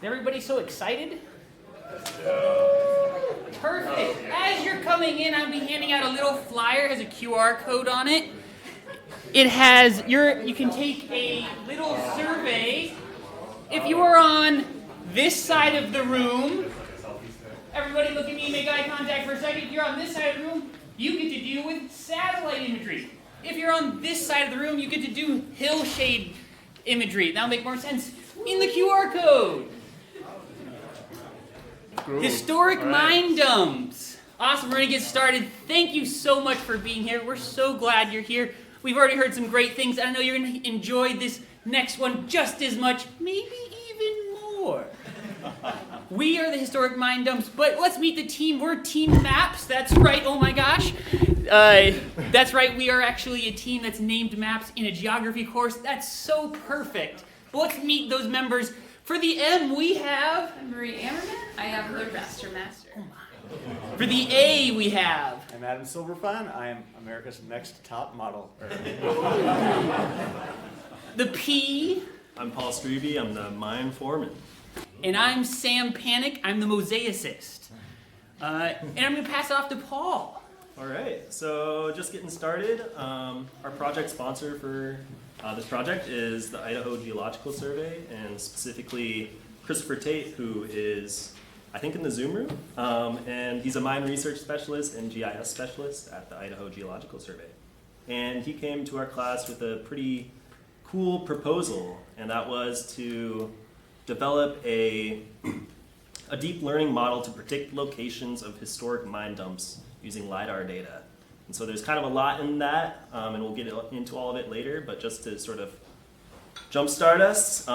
everybody so excited? Perfect. As you're coming in, I'll be handing out a little flyer. It has a QR code on it. It has you can take a little survey. If you are on this side of the room, everybody look at me and make eye contact for a second. If you're on this side of the room, you get to deal with satellite imagery. If you're on this side of the room, you get to do hillshade imagery. That'll make more sense in the QR code. Cool. Historic mine dumps. Awesome, we're going to get started. Thank you so much for being here. We're so glad you're here. We've already heard some great things. I know you're going to enjoy this next one just as much, maybe even more. We are the Historic Mine Dumps, but let's meet the team. We're Team Maps. That's right. Oh my gosh. That's right. We are actually a team that's named Maps in a geography course. That's so perfect. But let's meet those members. For the M, we have... I'm Marie Ammerman. I am the Master. For the A, we have... I'm Adam Silverfan. I am America's Next Top Model. The P... I'm Paul Strebe. I'm the mine foreman. And I'm Sam Panic. I'm the mosaicist. And I'm going to pass it off to Paul. All right, so just getting started. Our project sponsor for this project is the Idaho Geological Survey, and specifically Christopher Tate, who is, I think, in the Zoom room. And he's a mine research specialist and GIS specialist at the Idaho Geological Survey. And he came to our class with a pretty cool proposal, and that was to develop a deep learning model to predict locations of historic mine dumps using LiDAR data. And so there's kind of a lot in that, and we'll get into all of it later, but just to sort of jumpstart us,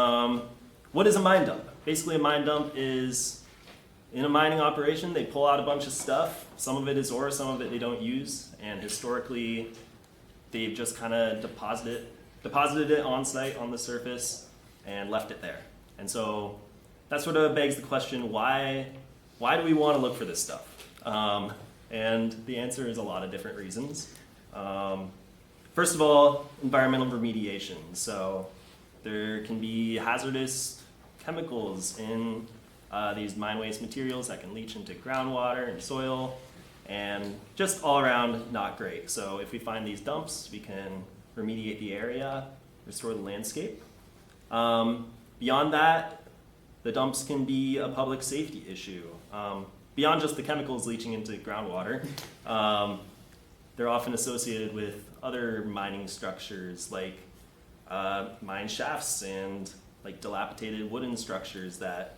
what is a mine dump? Basically, a mine dump is, in a mining operation, they pull out a bunch of stuff. Some of it is ore, some of it they don't use, and historically, they've just kind of deposited it on site, on the surface, and left it there. And so that sort of begs the question, why do we want to look for this stuff? And the answer is a lot of different reasons. First of all, environmental remediation. So there can be hazardous chemicals in these mine waste materials that can leach into groundwater and soil, and just all around not great. So if we find these dumps, we can remediate the area, restore the landscape. Beyond that, the dumps can be a public safety issue. Beyond just the chemicals leaching into groundwater, they're often associated with other mining structures like mine shafts and like dilapidated wooden structures that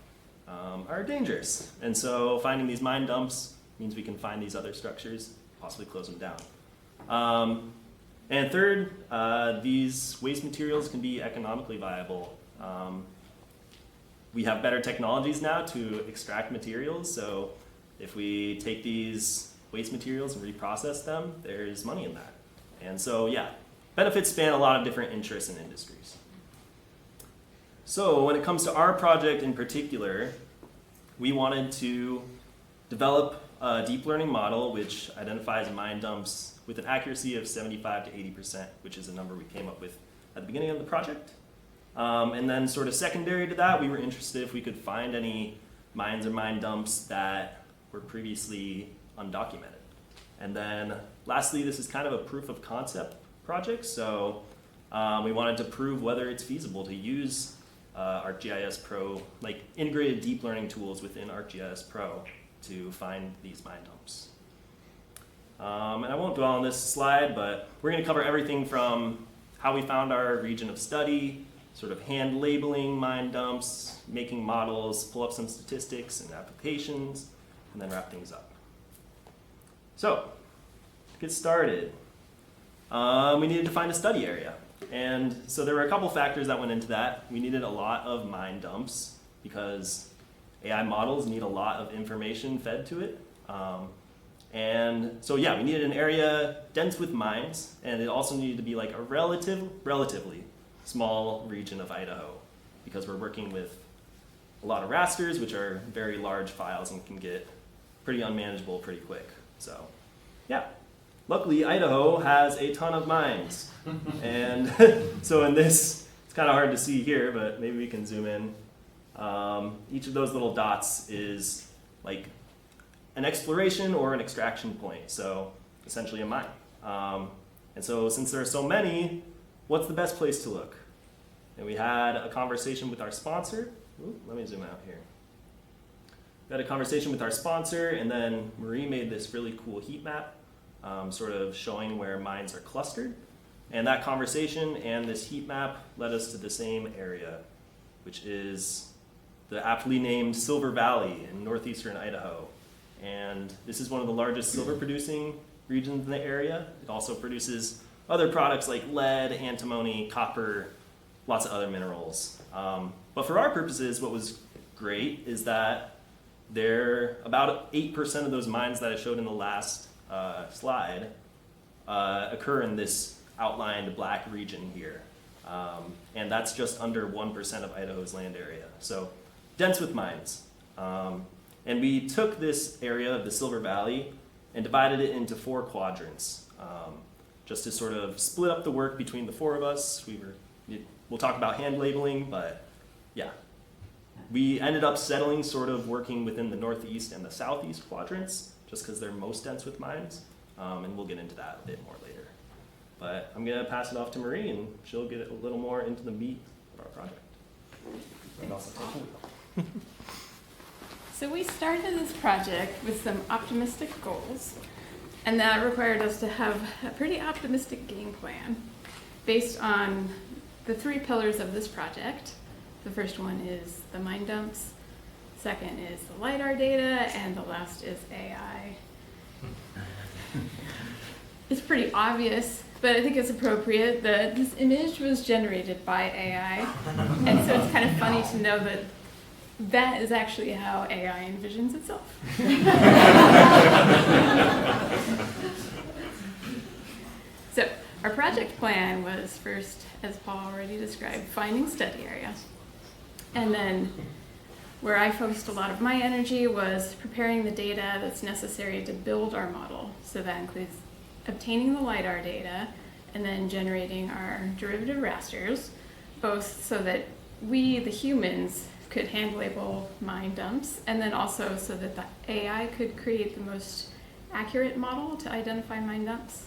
are dangerous. And so finding these mine dumps means we can find these other structures, possibly close them down. And third, these waste materials can be economically viable. We have better technologies now to extract materials, so if we take these waste materials and reprocess them, there's money in that. And so, yeah, benefits span a lot of different interests and industries. So when it comes to our project in particular, we wanted to develop a deep learning model which identifies mine dumps with an accuracy of 75 to 80%, which is a number we came up with at the beginning of the project. And then sort of secondary to that, we were interested if we could find any mines or mine dumps that were previously undocumented. And then lastly, this is kind of a proof of concept project. So we wanted to prove whether it's feasible to use ArcGIS Pro, like integrated deep learning tools within ArcGIS Pro to find these mine dumps. And I won't dwell on this slide, but we're going to cover everything from how we found our region of study, sort of hand labeling mine dumps, making models, pull up some statistics and applications, and then wrap things up. So, to get started, we needed to find a study area. And so there were a couple factors that went into that. We needed a lot of mine dumps because AI models need a lot of information fed to it. And so yeah, we needed an area dense with mines, and it also needed to be like a relatively small region of Idaho, because we're working with a lot of rasters, which are very large files and can get pretty unmanageable pretty quick. So yeah, luckily Idaho has a ton of mines. And so in this, it's kind of hard to see here, but maybe we can zoom in. Each of those little dots is like an exploration or an extraction point, so essentially a mine. And so since there are so many, what's the best place to look? And we had a conversation with our sponsor. Ooh, let me zoom out here. We had a conversation with our sponsor, and then Marie made this really cool heat map, sort of showing where mines are clustered. And that conversation and this heat map led us to the same area, which is the aptly named Silver Valley in northeastern Idaho. And this is one of the largest silver producing regions in the area. It also produces other products like lead, antimony, copper, lots of other minerals. But for our purposes, what was great is that there about 8% of those mines that I showed in the last slide occur in this outlined black region here. And that's just under 1% of Idaho's land area. So dense with mines. And we took this area of the Silver Valley and divided it into 4 quadrants, just to sort of split up the work between the 4 of us. We'll talk about hand labeling, but yeah. We ended up settling sort of working within the northeast and the southeast quadrants, just because they're most dense with mines, and we'll get into that a bit more later. But I'm gonna pass it off to Marie, and she'll get a little more into the meat of our project. And also take the wheel. So we started this project with some optimistic goals, and that required us to have a pretty optimistic game plan based on the 3 pillars of this project. The first one is the mine dumps, second is the LiDAR data, and the last is AI. It's pretty obvious, but I think it's appropriate that this image was generated by AI, and so it's kind of funny to know that that is actually how AI envisions itself. So our project plan was first, as Paul already described, finding study area. And then where I focused a lot of my energy was preparing the data that's necessary to build our model. So that includes obtaining the LiDAR data and then generating our derivative rasters, both so that we, the humans, could hand label mine dumps, and then also so that the AI could create the most accurate model to identify mine dumps.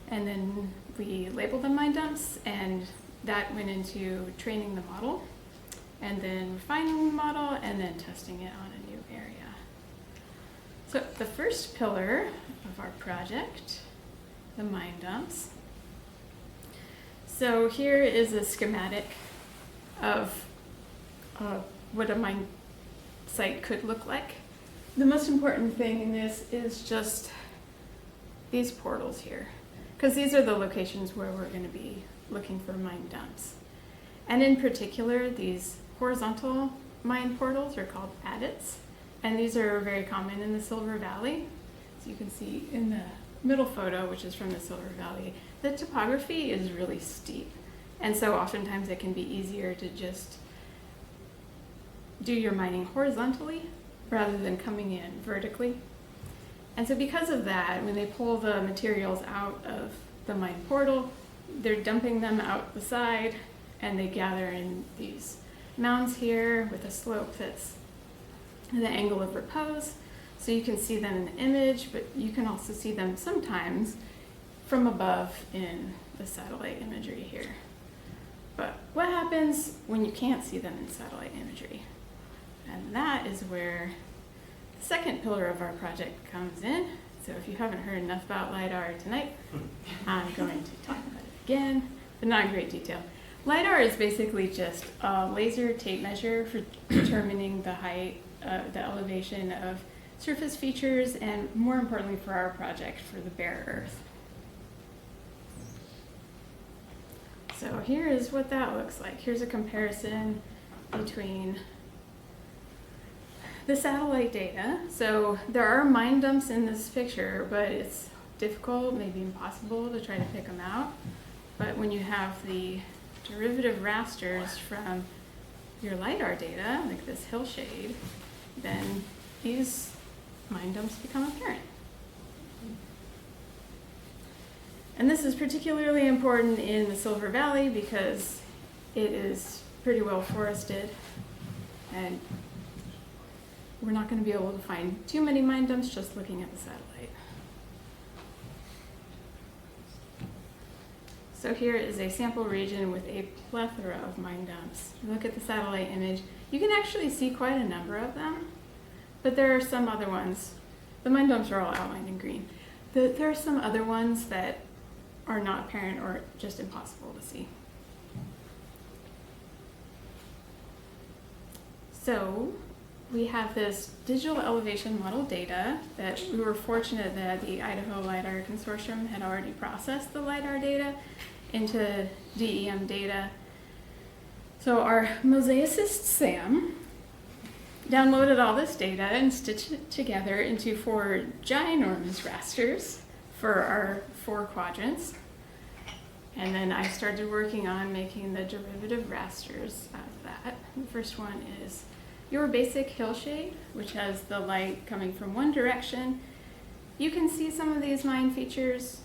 And then we labeled them mine dumps, and that went into training the model, and then refining the model, and then testing it on a new area. So the first pillar of our project, the mine dumps. So here is a schematic of what a mine site could look like. The most important thing in this is just these portals here, because these are the locations where we're going to be looking for mine dumps. And in particular, these horizontal mine portals are called adits, and these are very common in the Silver Valley. So you can see in the middle photo, which is from the Silver Valley, the topography is really steep, and so oftentimes it can be easier to just do your mining horizontally rather than coming in vertically. And so because of that, when they pull the materials out of the mine portal, they're dumping them out the side, and they gather in these mounds here with a slope that's the angle of repose. So you can see them in the image, but you can also see them sometimes from above in the satellite imagery here. But what happens when you can't see them in satellite imagery? And that is where the second pillar of our project comes in. So if you haven't heard enough about LiDAR tonight, I'm going to talk about it again, but not in great detail. LiDAR is basically just a laser tape measure for determining the height, the elevation of surface features, and more importantly for our project, for the bare earth. So here is what that looks like. Here's a comparison between the satellite data. So there are mine dumps in this picture, but it's difficult, maybe impossible to try to pick them out. But when you have the derivative rasters from your LiDAR data, like this hillshade, then these mine dumps become apparent. And this is particularly important in the Silver Valley because it is pretty well forested. And we're not going to be able to find too many mine dumps just looking at the satellite. So here is a sample region with a plethora of mine dumps. You look at the satellite image, you can actually see quite a number of them, but there are some other ones. The mine dumps are all outlined in green. There are some other ones that are not apparent or just impossible to see. So we have this digital elevation model data that we were fortunate that the Idaho LiDAR Consortium had already processed the LiDAR data into DEM data. So our mosaicist Sam downloaded all this data and stitched it together into 4 ginormous rasters for our 4 quadrants. And then I started working on making the derivative rasters out of that. The first one is your basic hillshade, which has the light coming from one direction. You can see some of these mine features,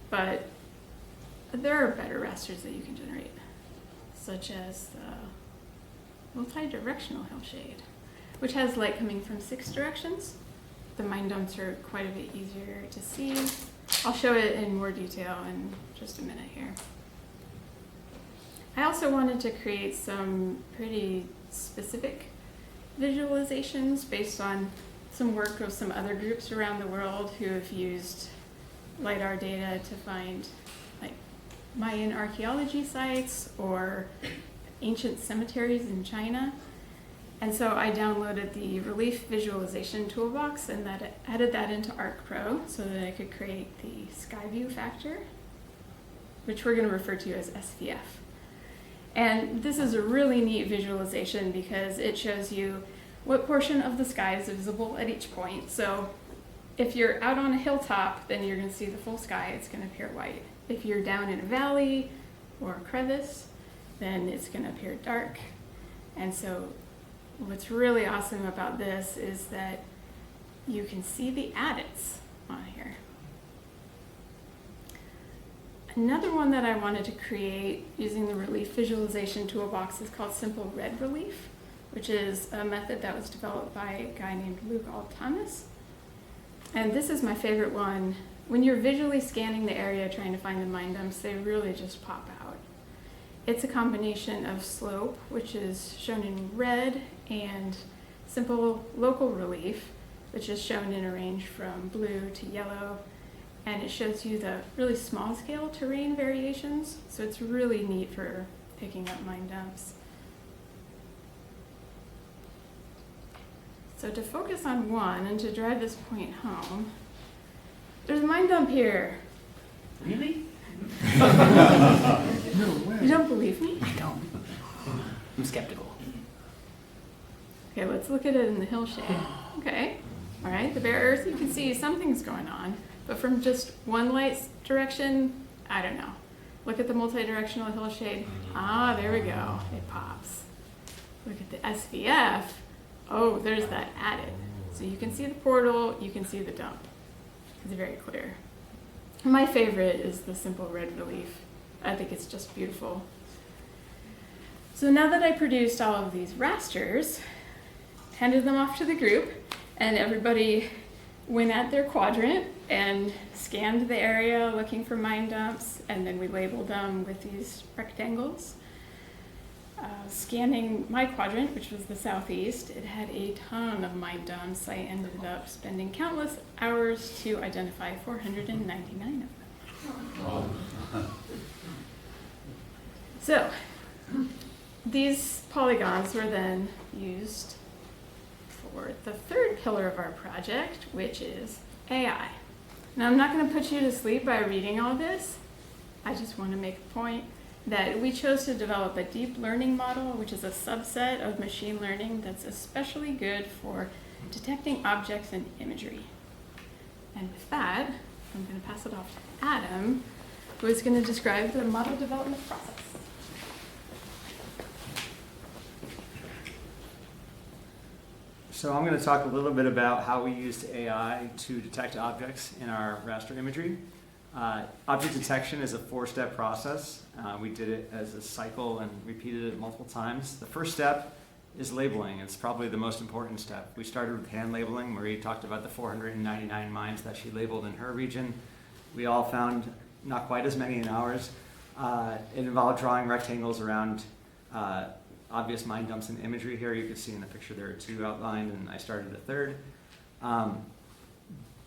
but there are better rasters that you can generate, such as the multi-directional hillshade, which has light coming from 6 directions. The mine dumps are quite a bit easier to see. I'll show it in more detail in just a minute here. I also wanted to create some pretty specific visualizations based on some work of some other groups around the world who have used LiDAR data to find like Mayan archaeology sites or ancient cemeteries in China. And so I downloaded the Relief Visualization Toolbox and added that into ArcPro so that I could create the sky view factor, which we're going to refer to as SVF. And this is a really neat visualization because it shows you what portion of the sky is visible at each point. So if you're out on a hilltop, then you're going to see the full sky. It's going to appear white. If you're down in a valley or a crevice, then it's going to appear dark. And so what's really awesome about this is that you can see the adits on here. Another one that I wanted to create using the Relief Visualization Toolbox is called Simple Red Relief, which is a method that was developed by a guy named Luke Althamus. And this is my favorite one. When you're visually scanning the area trying to find the mine dumps, they really just pop out. It's a combination of slope, which is shown in red, and simple local relief, which is shown in a range from blue to yellow. And it shows you the really small scale terrain variations, so it's really neat for picking up mine dumps. So to focus on one and to drive this point home, there's a mine dump here. Really? You don't believe me? I don't. I'm skeptical. Okay, let's look at it in the hillshade. Okay, all right, the bare earth, you can see something's going on, but from just one light direction, I don't know. Look at the multi-directional hillshade. Ah, there we go, it pops. Look at the SVF. Oh, there's that added. So you can see the portal, you can see the dump. It's very clear. My favorite is the Simple Red Relief. I think it's just beautiful. So now that I produced all of these rasters, handed them off to the group, and everybody went at their quadrant and scanned the area looking for mine dumps, and then we labeled them with these rectangles. Scanning my quadrant, which was the southeast, it had a ton of mine dumps. I ended up spending countless hours to identify 499 of them. So, these polygons were then used for the third pillar of our project, which is AI. Now, I'm not going to put you to sleep by reading all this. I just want to make a point that we chose to develop a deep learning model, which is a subset of machine learning that's especially good for detecting objects and imagery. And with that, I'm going to pass it off to Adam, who is going to describe the model development process. So I'm going to talk a little bit about how we used AI to detect objects in our raster imagery. Object detection is a 4-step process. We did it as a cycle and repeated it multiple times. The first step is labeling. It's probably the most important step. We started with hand labeling. Marie talked about the 499 mines that she labeled in her region. We all found not quite as many in ours. It involved drawing rectangles around obvious mine dumps and imagery here. You can see in the picture there are 2 outlined, and I started a 3rd.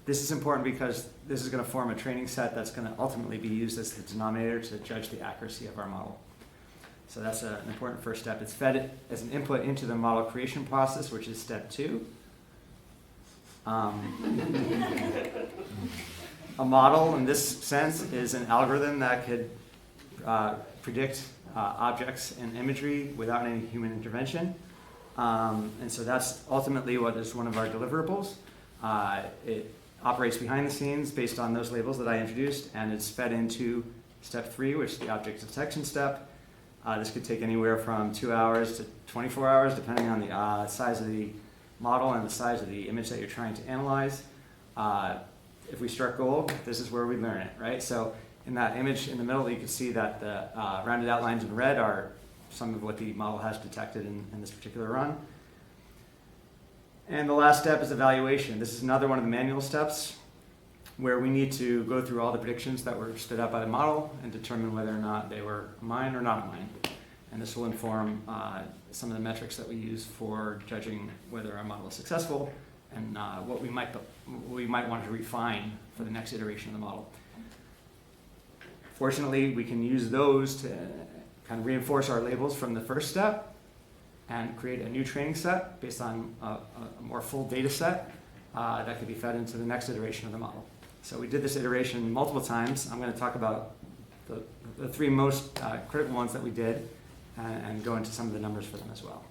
This is important because this is going to form a training set that's going to ultimately be used as the denominator to judge the accuracy of our model. So that's an important first step. It's fed as an input into the model creation process, which is step 2. A model, in this sense, is an algorithm that could predict objects and imagery without any human intervention. And so that's ultimately what is one of our deliverables. It operates behind the scenes based on those labels that I introduced, and it's fed into step 3, which is the object detection step. This could take anywhere from 2 hours to 24 hours, depending on the size of the model and the size of the image that you're trying to analyze. If we struck gold, this is where we learn it, right? So in that image in the middle, you can see that the rounded outlines in red are some of what the model has detected in this particular run. And the last step is evaluation. This is another one of the manual steps where we need to go through all the predictions that were spit out by the model and determine whether or not they were a mine or not a mine. And this will inform some of the metrics that we use for judging whether our model is successful and what we might want to refine for the next iteration of the model. Fortunately, we can use those to kind of reinforce our labels from the first step and create a new training set based on a more full data set that could be fed into the next iteration of the model. So we did this iteration multiple times. I'm going to talk about the 3 most critical ones that we did and go into some of the numbers for them as well.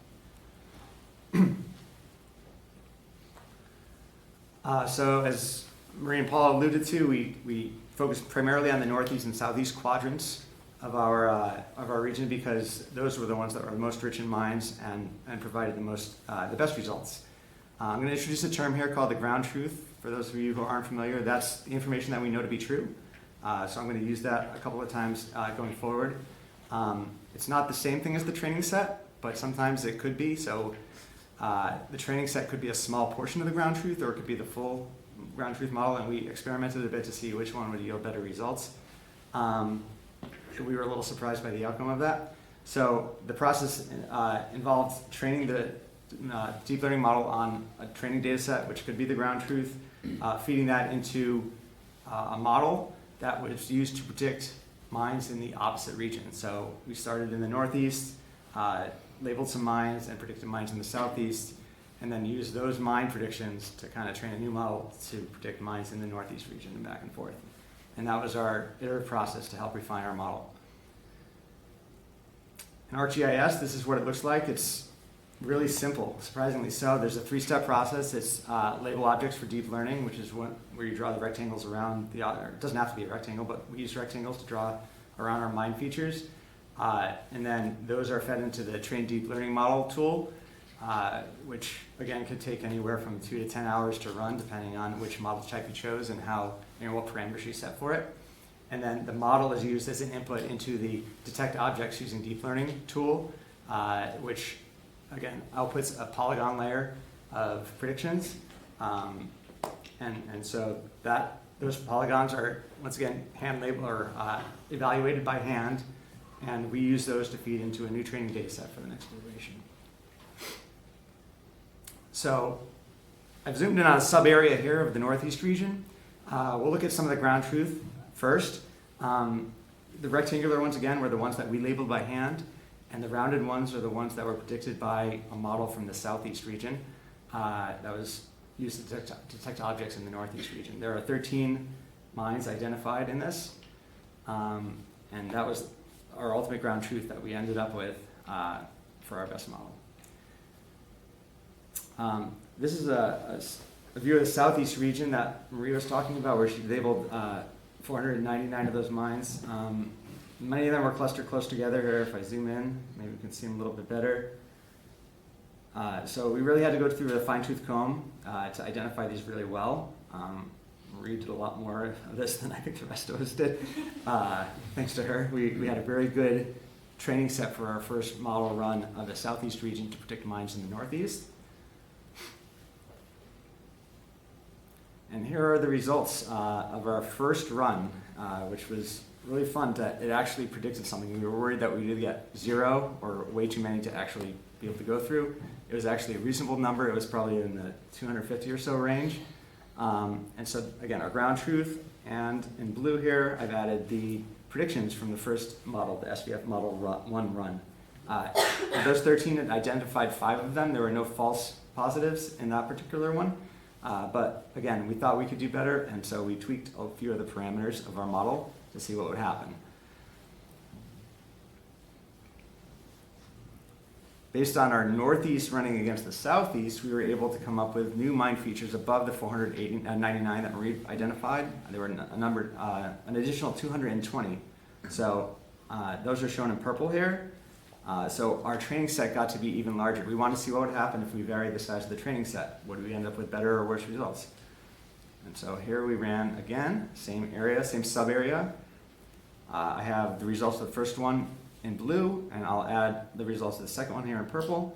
So as Marie and Paul alluded to, we focused primarily on the northeast and southeast quadrants of our region because those were the ones that were most rich in mines and provided the best results. I'm going to introduce a term here called the ground truth. For those of you who aren't familiar, that's the information that we know to be true. So I'm going to use that a couple of times going forward. It's not the same thing as the training set, but sometimes it could be. So the training set could be a small portion of the ground truth, or it could be the full ground truth model, and we experimented a bit to see which one would yield better results. We were a little surprised by the outcome of that. So the process involved training the deep learning model on a training data set, which could be the ground truth, feeding that into a model that was used to predict mines in the opposite region. So we started in the northeast, labeled some mines, and predicted mines in the southeast, and then used those mine predictions to kind of train a new model to predict mines in the northeast region and back and forth. And that was our iterative process to help refine our model. In ArcGIS, this is what it looks like. It's really simple, surprisingly so. There's a 3-step process. It's label objects for deep learning, which is where you draw the rectangles around the, it doesn't have to be a rectangle, but we use rectangles to draw around our mine features. And then those are fed into the trained deep learning model tool, which again could take anywhere from 2 to 10 hours to run, depending on which model type you chose and what parameters you set for it. And then the model is used as an input into the detect objects using deep learning tool, which again outputs a polygon layer of predictions. And so those polygons are once again hand labeled or evaluated by hand, and we use those to feed into a new training data set for the next iteration. So I've zoomed in on a sub area here of the northeast region. We'll look at some of the ground truth first. The rectangular ones, again, were the ones that we labeled by hand, and the rounded ones are the ones that were predicted by a model from the southeast region that was used to detect objects in the northeast region. There are 13 mines identified in this, and that was our ultimate ground truth that we ended up with for our best model. This is a view of the southeast region that Maria was talking about, where she labeled 499 of those mines. Many of them were clustered close together here. If I zoom in, maybe we can see them a little bit better. So we really had to go through a fine-tooth comb to identify these really well. Maria did a lot more of this than I think the rest of us did. Thanks to her, we had a very good training set for our first model run of the southeast region to predict mines in the northeast. And here are the results of our first run, which was really fun. It actually predicted something. We were worried that we would get 0 or way too many to actually be able to go through. It was actually a reasonable number. It was probably in the 250 or so range. And so again, our ground truth, and in blue here, I've added the predictions from the first model, the SBF Model 1 run. Of those 13, it identified 5 of them. There were no false positives in that particular one. But again, we thought we could do better, and so we tweaked a few of the parameters of our model to see what would happen. Based on our northeast running against the southeast, we were able to come up with new mine features above the 499 that Marie identified. There were an additional 220. So those are shown in purple here. So our training set got to be even larger. We wanted to see what would happen if we varied the size of the training set. Would we end up with better or worse results? And so here we ran again, same area, same sub area. I have the results of the first one in blue, and I'll add the results of the second one here in purple.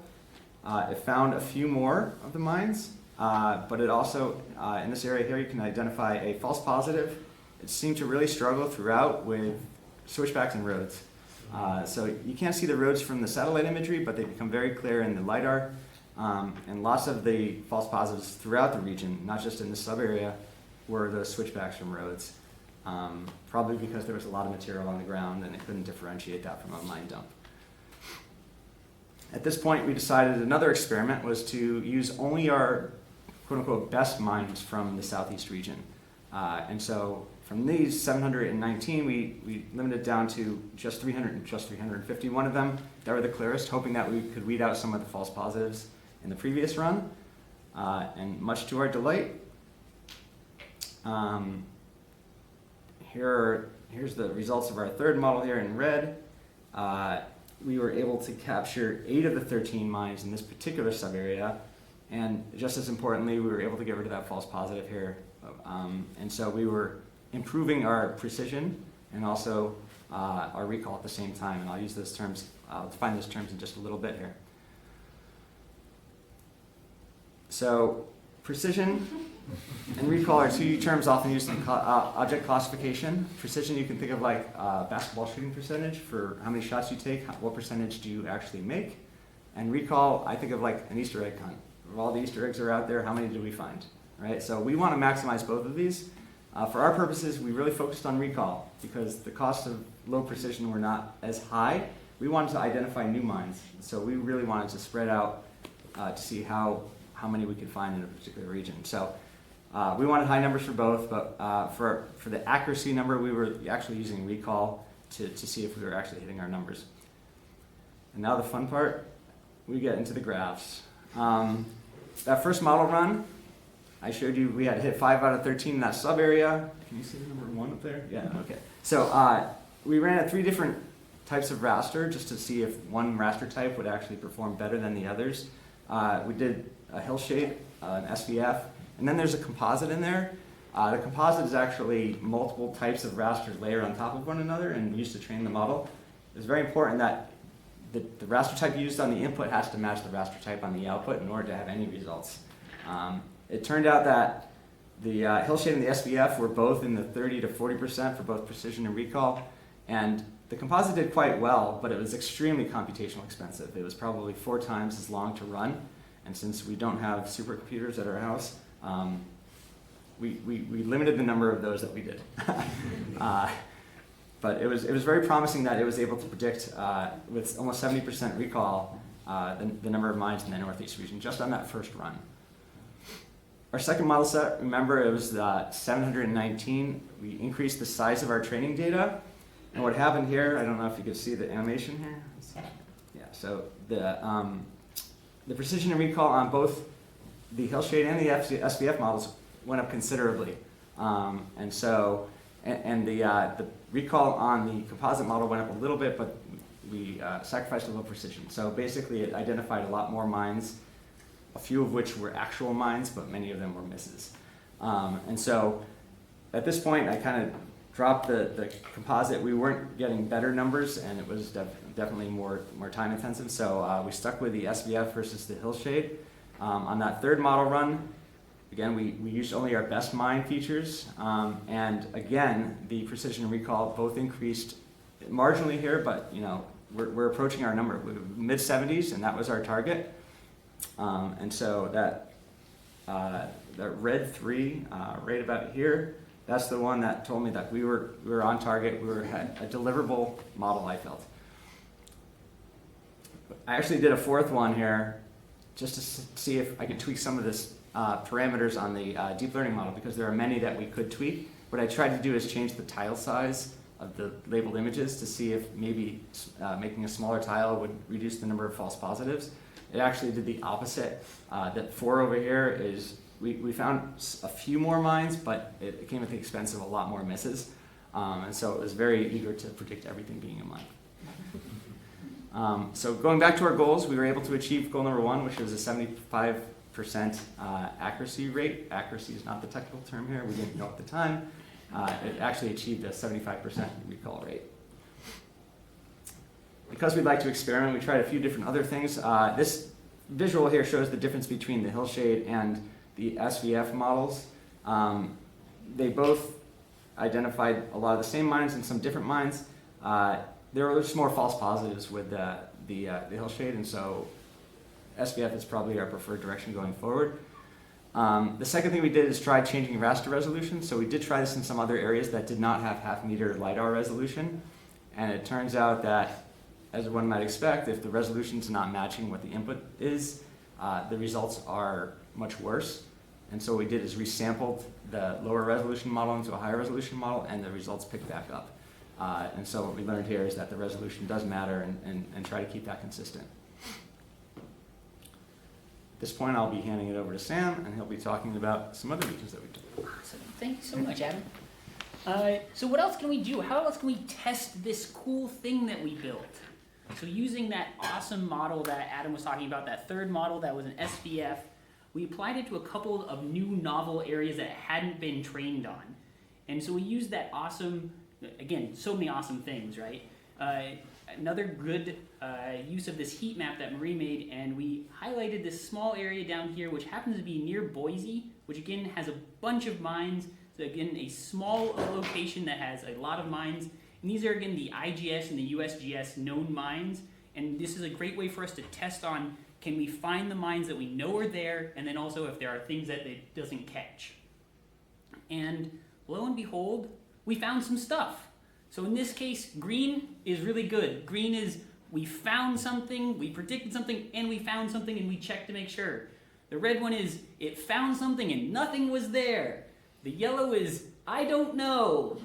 It found a few more of the mines, but it also, in this area here, you can identify a false positive. It seemed to really struggle throughout with switchbacks and roads. So you can't see the roads from the satellite imagery, but they become very clear in the LiDAR. And lots of the false positives throughout the region, not just in the sub area, were those switchbacks from roads. Probably because there was a lot of material on the ground and they couldn't differentiate that from a mine dump. At this point, we decided another experiment was to use only our quote-unquote best mines from the southeast region. And so from these 719, we limited down to just 351 of them that were the clearest, hoping that we could weed out some of the false positives in the previous run. And much to our delight, here's the results of our third model here in red. We were able to capture 8 of the 13 mines in this particular sub-area, and just as importantly, we were able to get rid of that false positive here. And so we were improving our precision and also our recall at the same time, and I'll use those terms, I'll define those terms in just a little bit here. So precision and recall are 2 terms often used in object classification. Precision you can think of like basketball shooting percentage for how many shots you take, what percentage do you actually make. And recall I think of like an Easter egg hunt. If all the Easter eggs are out there, how many do we find? Right? So we want to maximize both of these. For our purposes, we really focused on recall because the costs of low precision were not as high. We wanted to identify new mines. So we really wanted to spread out to see how many we could find in a particular region. So we wanted high numbers for both, but for the accuracy number, we were actually using recall to see if we were actually hitting our numbers. And now the fun part, we get into the graphs. That first model run, I showed you we had hit 5 out of 13 in that sub area. Can you see the number 1 up there? Yeah, okay. So we ran at 3 different types of raster just to see if one raster type would actually perform better than the others. We did a hill shape, an SVF, and then there's a composite in there. The composite is actually multiple types of rasters layered on top of one another and used to train the model. It's very important that the raster type used on the input has to match the raster type on the output in order to have any results. It turned out that the hill shape and the SVF were both in the 30 to 40% for both precision and recall, and the composite did quite well, but it was extremely computational expensive. It was probably 4 times as long to run, and since we don't have supercomputers at our house, we limited the number of those that we did. But it was very promising that it was able to predict with almost 70% recall the number of mines in the northeast region just on that first run. Our second model set, remember, it was 719. We increased the size of our training data. And what happened here, I don't know if you can see the animation here. Yeah, so the precision and recall on both the Hillshade and the SVF models went up considerably. And the recall on the composite model went up a little bit, but we sacrificed a little precision. So basically it identified a lot more mines, a few of which were actual mines, but many of them were misses. And so at this point, I kind of dropped the composite, we weren't getting better numbers, and it was definitely more time intensive. So we stuck with the SVF versus the Hillshade. On that third model run, again, we used only our best mine features, and again, the precision and recall both increased marginally here, but you know, we're approaching our number, mid 70s, and that was our target. And so that red 3 right about here, that's the one that told me that we were on target. We had a deliverable model, I felt. I actually did a fourth one here just to see if I could tweak some of this parameters on the deep learning model, because there are many that we could tweak. What I tried to do is change the tile size of the labeled images to see if maybe making a smaller tile would reduce the number of false positives. It actually did the opposite. That 4 over here is, we found a few more mines, but it came at the expense of a lot more misses. And so it was very eager to predict everything being a mine. So going back to our goals, we were able to achieve goal number 1, which was a 75% accuracy rate. Accuracy is not the technical term here. We didn't know at the time. It actually achieved a 75% recall rate. Because we'd like to experiment, we tried a few different other things. This visual here shows the difference between the Hillshade and the SVF models. They both identified a lot of the same mines and some different mines. There were just more false positives with the Hillshade, and so SVF is probably our preferred direction going forward. The second thing we did is try changing raster resolution. So we did try this in some other areas that did not have half-meter LiDAR resolution, and it turns out that, as one might expect, if the resolution is not matching what the input is, the results are much worse. And so what we did is resampled the lower resolution model into a higher resolution model, and the results picked back up. And so what we learned here is that the resolution does matter, and try to keep that consistent. At this point, I'll be handing it over to Sam, and he'll be talking about some other regions that we did. Awesome. Thank you so much, Adam. So what else can we do? How else can we test this cool thing that we built? So using that awesome model that Adam was talking about, that third model that was an SVF, we applied it to a couple of new novel areas that hadn't been trained on. And so we used that awesome, again, so many awesome things, right? Another good use of this heat map that Marie made, and we highlighted this small area down here, which happens to be near Boise, which again has a bunch of mines. So again, a small location that has a lot of mines. And these are again the IGS and the USGS known mines. And this is a great way for us to test on, can we find the mines that we know are there, and then also if there are things that it doesn't catch. And lo and behold, we found some stuff. So in this case, green is really good. Green is, we found something, we predicted something, and we found something, and we checked to make sure. The red one is, it found something and nothing was there. The yellow is, I don't know.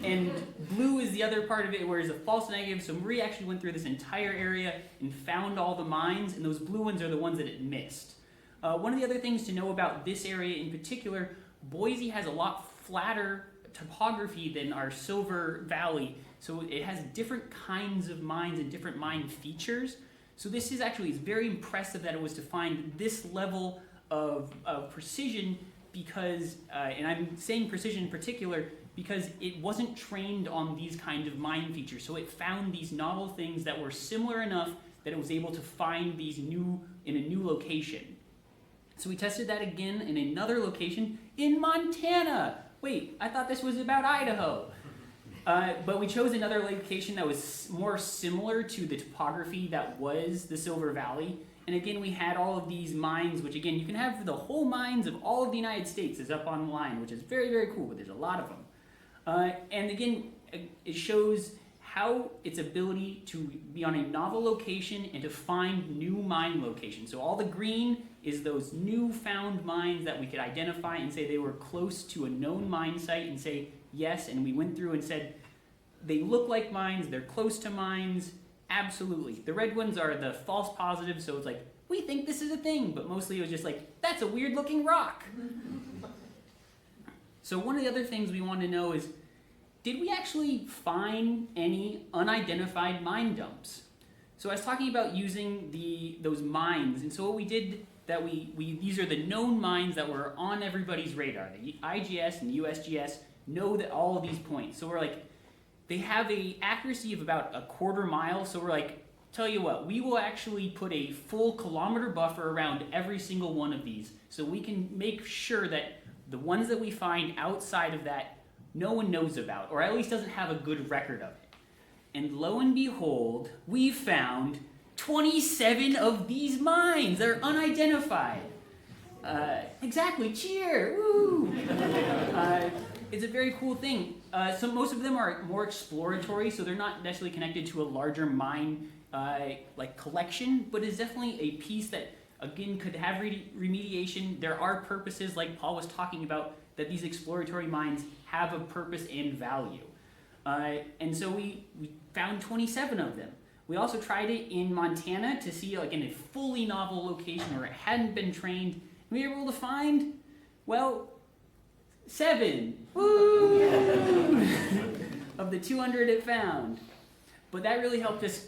And blue is the other part of it, where it's a false negative. So Marie actually went through this entire area and found all the mines, and those blue ones are the ones that it missed. One of the other things to know about this area in particular, Boise has a lot flatter topography than our Silver Valley. So it has different kinds of mines and different mine features. So this is actually, it's very impressive that it was to find this level of precision, because, and I'm saying precision in particular, because it wasn't trained on these kind of mine features. So it found these novel things that were similar enough that it was able to find these in a new location. So we tested that again in another location in Montana. Wait, I thought this was about Idaho. But we chose another location that was more similar to the topography that was the Silver Valley. And again, we had all of these mines, which again, you can have the whole mines of all of the United States is up online, which is very, very cool, but there's a lot of them. And again, it shows how its ability to be on a novel location and to find new mine locations. So all the green is those new found mines that we could identify and say they were close to a known mine site and say yes, and we went through and said they look like mines, they're close to mines, absolutely. The red ones are the false positives, so it's like, we think this is a thing, but mostly it was just like, that's a weird looking rock. So one of the other things we wanted to know is, did we actually find any unidentified mine dumps? So I was talking about using those mines, and so what we did, these are the known mines that were on everybody's radar. The IGS and the USGS know that all of these points. So we're like, they have a accuracy of about a quarter mile. So we're like, tell you what, we will actually put a full kilometer buffer around every single one of these, so we can make sure that the ones that we find outside of that, no one knows about, or at least doesn't have a good record of it. And lo and behold, we found 27 of these mines that are unidentified. Exactly, cheer, woo! It's a very cool thing. So most of them are more exploratory, so they're not necessarily connected to a larger mine like collection, but it's definitely a piece that, again, could have remediation. There are purposes, like Paul was talking about, that these exploratory mines have a purpose and value. And so we found 27 of them. We also tried it in Montana to see, like, in a fully novel location where it hadn't been trained. We were able to find, well, 7. Woo! Of the 200 it found. But that really helped us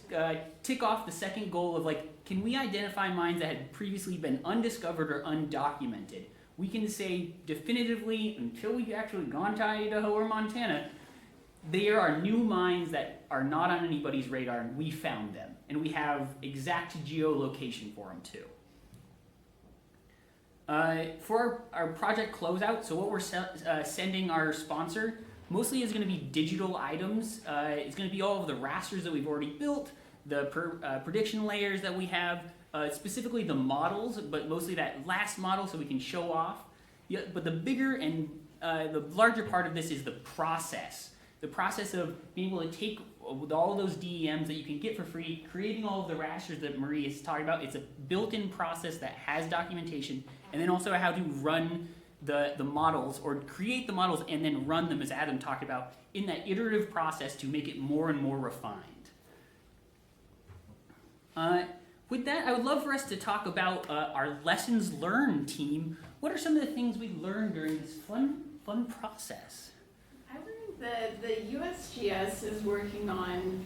tick off the second goal of, like, can we identify mines that had previously been undiscovered or undocumented? We can say definitively, until we've actually gone to Idaho or Montana, there are new mines that are not on anybody's radar, and we found them. And we have exact geolocation for them, too. For our project closeout, so what we're sending our sponsor mostly is going to be digital items. It's going to be all of the rasters that we've already built, the prediction layers that we have, specifically the models, but mostly that last model so we can show off. Yeah, but the bigger and the larger part of this is the process. The process of being able to take with all those DEMs that you can get for free, creating all of the rasters that Marie is talking about. It's a built-in process that has documentation, and then also how to run the models, or create the models and then run them, as Adam talked about, in that iterative process to make it more and more refined. With that, I would love for us to talk about our lessons learned team. What are some of the things we learned during this fun process? I learned that the USGS is working on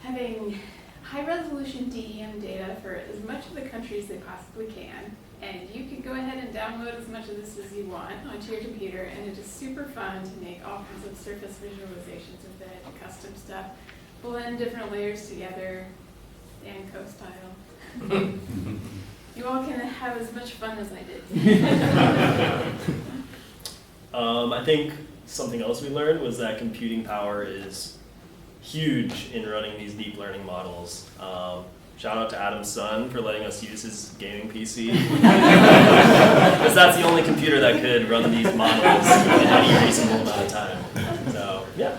having high-resolution DEM data for as much of the country as they possibly can. And you can go ahead and download as much of this as you want onto your computer, and it is super fun to make all kinds of surface visualizations with it, custom stuff, blend different layers together, Dan Co style. You all can have as much fun as I did. I think something else we learned was that computing power is huge in running these deep learning models. Shout out to Adam's son for letting us use his gaming PC. Because that's the only computer that could run these models in any reasonable amount of time. So, yeah.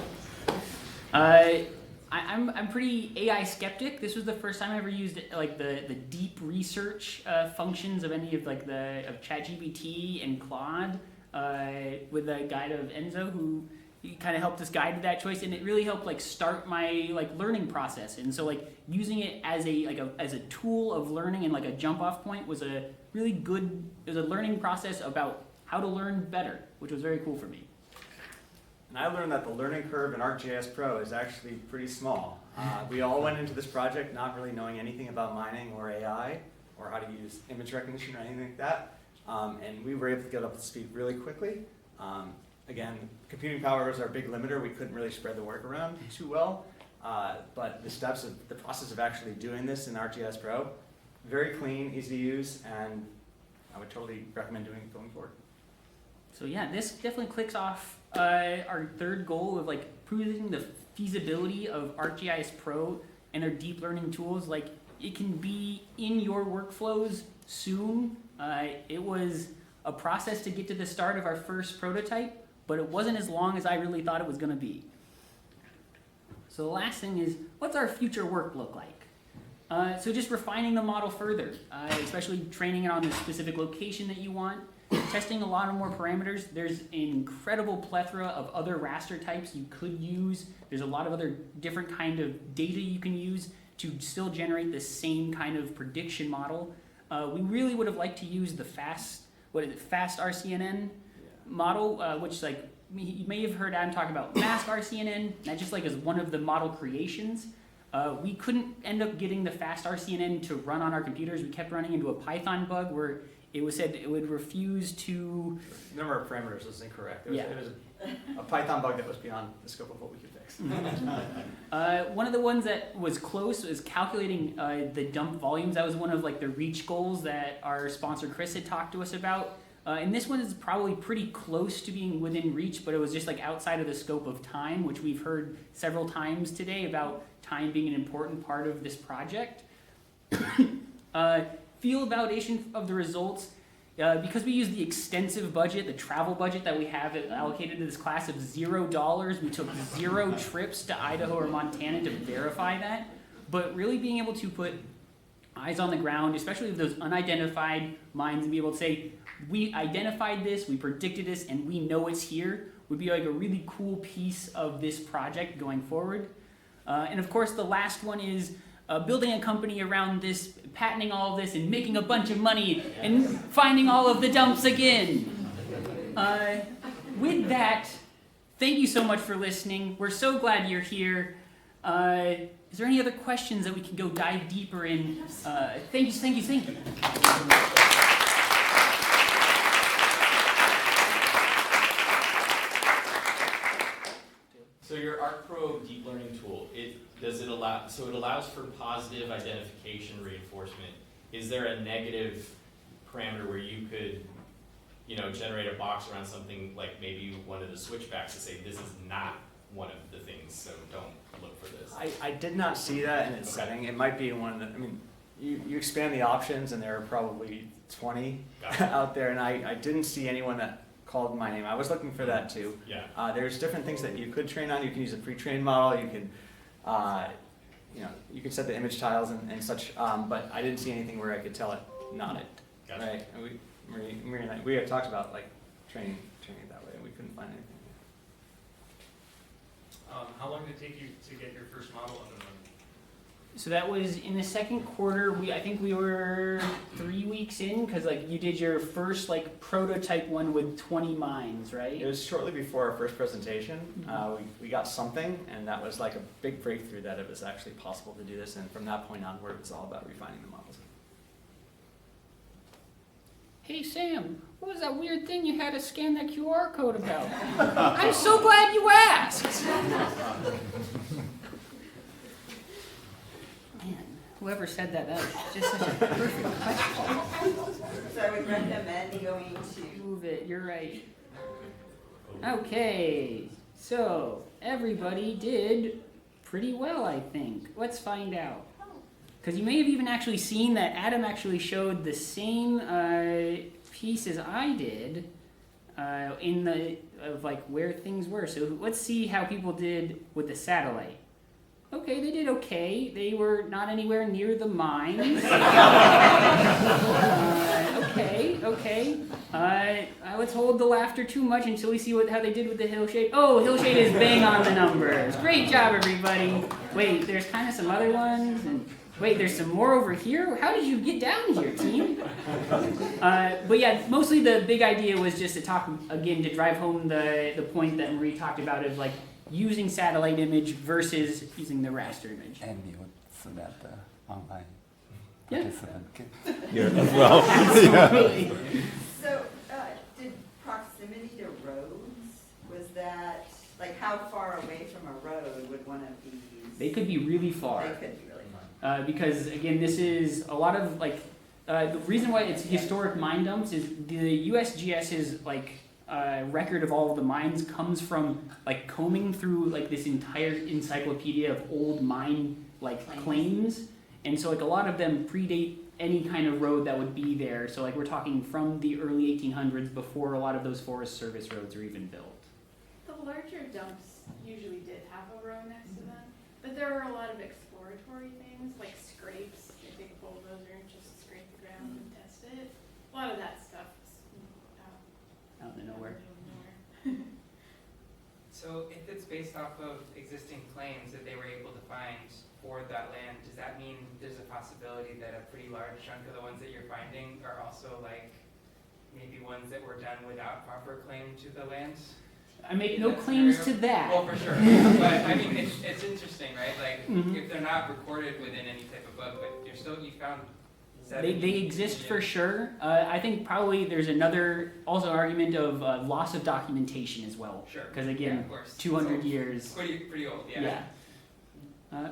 I'm pretty AI skeptic. This was the first time I ever used like the deep research functions of any of like of ChatGPT and Claude with the guide of Enzo, who kind of helped us guide that choice, and it really helped like start my like learning process. And so like using it as a tool of learning and like a jump off point was a really good. It was a learning process about how to learn better, which was very cool for me. And I learned that the learning curve in ArcGIS Pro is actually pretty small. We all went into this project not really knowing anything about mining or AI or how to use image recognition or anything like that. And we were able to get up to speed really quickly. Again, computing power was our big limiter. We couldn't really spread the work around too well. But the process of actually doing this in ArcGIS Pro, very clean, easy to use, and I would totally recommend doing it going forward. So yeah, this definitely clicks off our third goal of like proving the feasibility of ArcGIS Pro and our deep learning tools. Like it can be in your workflows soon. It was a process to get to the start of our first prototype, but it wasn't as long as I really thought it was going to be. So the last thing is, what's our future work look like? So just refining the model further, especially training it on the specific location that you want, testing a lot of more parameters. There's an incredible plethora of other raster types you could use. There's a lot of other different kind of data you can use to still generate the same kind of prediction model. We really would have liked to use the fast RCNN model, which like you may have heard Adam talk about mask RCNN. That just like is one of the model creations. We couldn't end up getting the fast RCNN to run on our computers. We kept running into a Python bug where it was said it would refuse to. The number of parameters was incorrect. It was a Python bug that was beyond the scope of what we could fix. One of the ones that was close was calculating the dump volumes. That was one of like the reach goals that our sponsor Chris had talked to us about. And this one is probably pretty close to being within reach, but it was just like outside of the scope of time, which we've heard several times today about time being an important part of this project. Field validation of the results. Because we use the extensive budget, the travel budget that we have allocated to this class of $0, we took 0 trips to Idaho or Montana to verify that. But really being able to put eyes on the ground, especially with those unidentified mines, and be able to say, we identified this, we predicted this, and we know it's here, would be like a really cool piece of this project going forward. And of course, the last one is building a company around this, patenting all of this, and making a bunch of money, and finding all of the dumps again. With that, thank you so much for listening. We're so glad you're here. Is there any other questions that we can go dive deeper in? Thank you. So your ArcPro deep learning tool, it allows for positive identification reinforcement. Is there a negative parameter where you could, generate a box around something like maybe one of the switchbacks to say this is not one of the things, so don't look for this? I did not see that in its setting. It might be one of the, you expand the options and there are probably 20 out there, and I didn't see anyone that called my name. I was looking for that too. Yeah. There's different things that you could train on. You can use a pre-trained model. You can, you can set the image tiles and such. But I didn't see anything where I could tell it nodded. Gotcha. Right? And Maria and I, we had talked about like training it that way, and we couldn't find anything. How long did it take you to get your first model up and running? So that was in the second quarter. I think we were 3 weeks in, because like you did your first like prototype one with 20 mines, right? It was shortly before our first presentation. We got something, and that was like a big breakthrough that it was actually possible to do this. And from that point onward, it was all about refining the models. Hey Sam, what was that weird thing you had to scan that QR code about? I'm so glad you asked. Man, whoever said that was just such a perfect question. So I would recommend going to. Move it, you're right. Okay, so everybody did pretty well, I think. Let's find out. Because you may have even actually seen that Adam actually showed the same piece as I did of like where things were. So let's see how people did with the satellite. Okay, they did okay. They were not anywhere near the mines. Okay. Let's hold the laughter too much until we see how they did with the hillshade. Oh, hillshade is bang on the numbers. Great job, everybody. Wait, there's kind of some other ones. And wait, there's some more over here? How did you get down here, team? But yeah, mostly the big idea was just to talk, again, to drive home the point that Marie talked about of like using satellite image versus using the raster image. And you would so that the online Yeah. participant can hear as well. Absolutely. So, did proximity to roads, was that, like how far away from a road would one of these? They could be really far. They could be really far. Because again, this is a lot of like, the reason why it's historic mine dumps is the USGS's like record of all of the mines comes from like combing through like this entire encyclopedia of old mine like claims. And so like a lot of them predate any kind of road that would be there. So like we're talking from the early 1800s before a lot of those Forest Service roads are even built. The larger dumps usually did have a row next to them, but there were a lot of exploratory things like scrapes. They take a bulldozer and just scrape the ground and test it. A lot of that stuff is Out in the nowhere. So if it's based off of existing claims that they were able to find for that land, does that mean there's a possibility that a pretty large chunk of the ones that you're finding are also like maybe ones that were done without proper claim to the land? I make In no that claims scenario? to that. Well, for sure. But I mean, it's interesting, right? Like Mhm. if they're not recorded within any type of book, but you found They exist for sure. I think probably there's another also argument of loss of documentation as well. Sure. Because Yeah, again, of course. 200 So, years. Pretty old, yeah.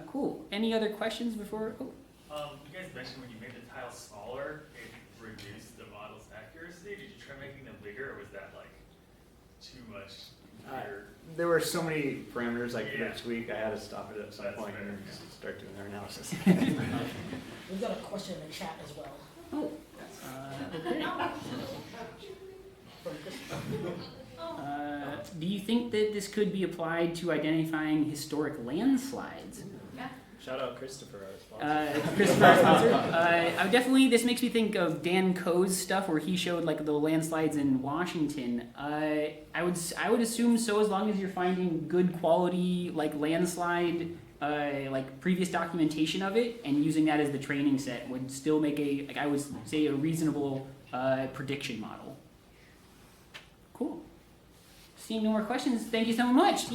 Cool. Any other questions before? Oh. You guys mentioned when you made the tiles smaller, it reduced the model's accuracy. Did you try making them bigger, or was that like too much? Weird? There were so many parameters I could Yeah. tweak, I had to stop it at some That's point fair, and yeah. just start doing our analysis. We've got a question in the chat as well. Oh. Okay. Do you think that this could be applied to identifying historic landslides? Shout out Christopher, our sponsor. Christopher, our sponsor. Definitely, this makes me think of Dan Coe's stuff where he showed like the landslides in Washington. I would assume so, as long as you're finding good quality like landslide, like previous documentation of it, and using that as the training set would still make I would say a reasonable prediction model. Cool. Seeing no more questions, thank you so much.